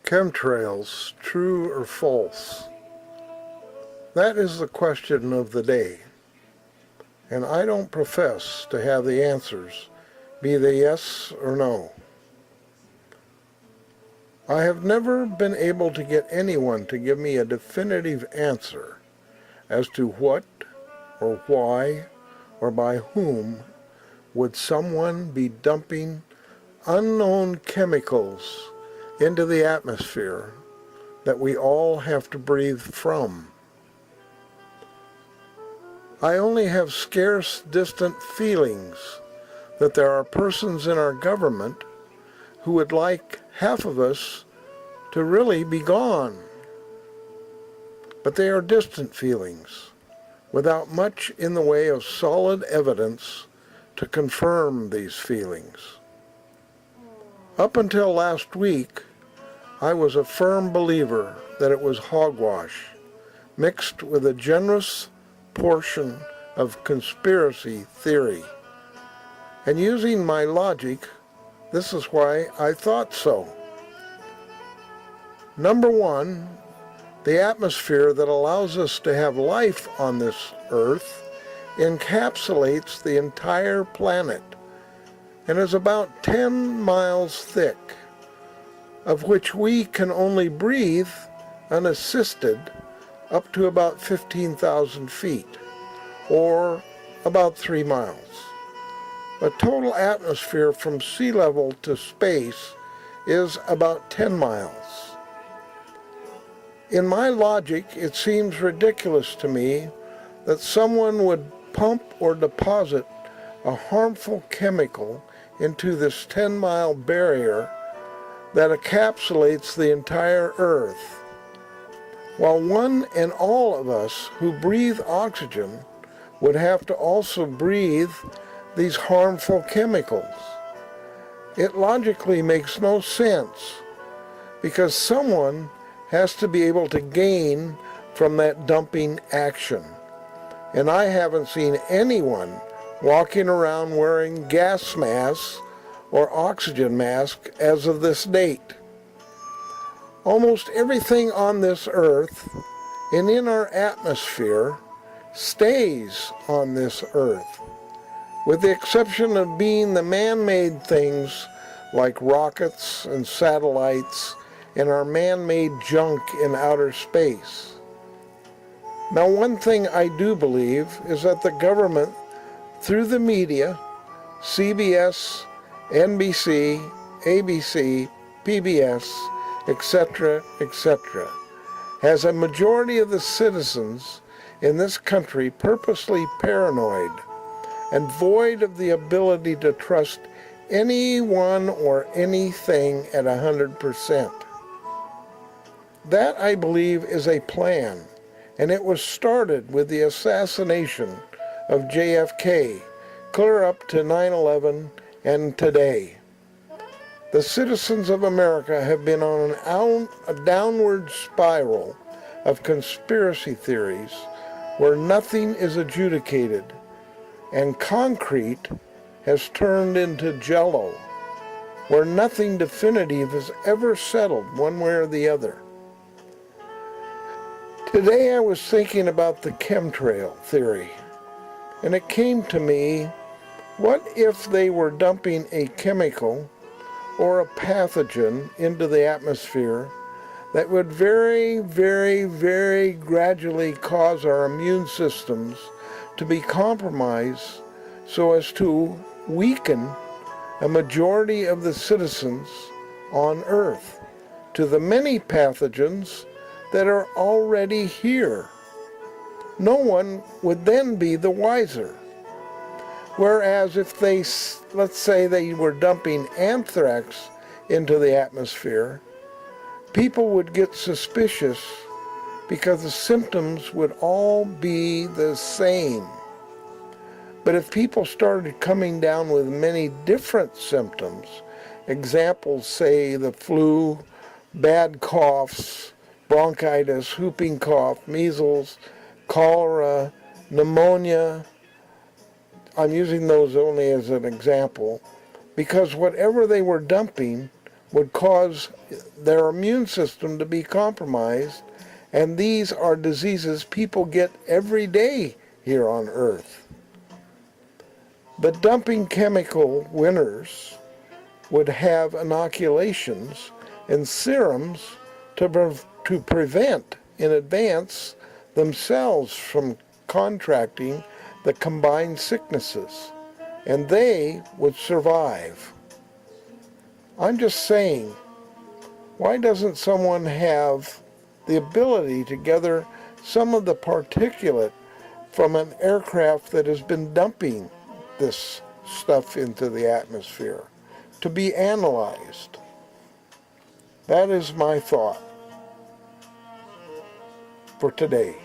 Chemtrails, true or false? That is the question of the day, and I don't profess to have the answers, be they yes or no. I have never been able to get anyone to give me a definitive answer as to what or why or by whom would someone be dumping unknown chemicals into the atmosphere that we all have to breathe from. I only have scarce, distant feelings that there are persons in our government who would like half of us to really be gone. But they are distant feelings, without much in the way of solid evidence to confirm these feelings. Up until last week, I was a firm believer that it was hogwash, mixed with a generous portion of conspiracy theory. And using my logic, this is why I thought so. Number one, the atmosphere that allows us to have life on this earth encapsulates the entire planet and is about 10 miles thick, of which we can only breathe unassisted up to about 15,000 feet, or about 3 miles. A total atmosphere from sea level to space is about 10 miles. In my logic, it seems ridiculous to me that someone would pump or deposit a harmful chemical into this 10-mile barrier that encapsulates the entire earth, while one and all of us who breathe oxygen would have to also breathe these harmful chemicals. It logically makes no sense, because someone has to be able to gain from that dumping action. And I haven't seen anyone walking around wearing gas masks or oxygen masks as of this date. Almost everything on this earth and in our atmosphere stays on this earth, with the exception of being the man-made things like rockets and satellites and our man-made junk in outer space. Now, one thing I do believe is that the government, through the media, CBS, NBC, ABC, PBS, etc., etc., has a majority of the citizens in this country purposely paranoid and void of the ability to trust anyone or anything at 100%. That, I believe, is a plan, and it was started with the assassination of JFK, clear up to 9/11 and today. The citizens of America have been on a downward spiral of conspiracy theories where nothing is adjudicated, and concrete has turned into jello, where nothing definitive is ever settled one way or the other. Today I was thinking about the chemtrail theory, and it came to me, what if they were dumping a chemical or a pathogen into the atmosphere that would very, very, very gradually cause our immune systems to be compromised so as to weaken a majority of the citizens on Earth to the many pathogens that are already here. No one would then be the wiser. Whereas if they, let's say they were dumping anthrax into the atmosphere, people would get suspicious because the symptoms would all be the same. But if people started coming down with many different symptoms, examples say the flu, bad coughs, bronchitis, whooping cough, measles, cholera, pneumonia, I'm using those only as an example, because whatever they were dumping would cause their immune system to be compromised, and these are diseases people get every day here on Earth. But dumping chemical winners would have inoculations and serums to prevent in advance themselves from contracting the combined sicknesses, and they would survive. I'm just saying, why doesn't someone have the ability to gather some of the particulate from an aircraft that has been dumping this stuff into the atmosphere to be analyzed? That is my thought for today.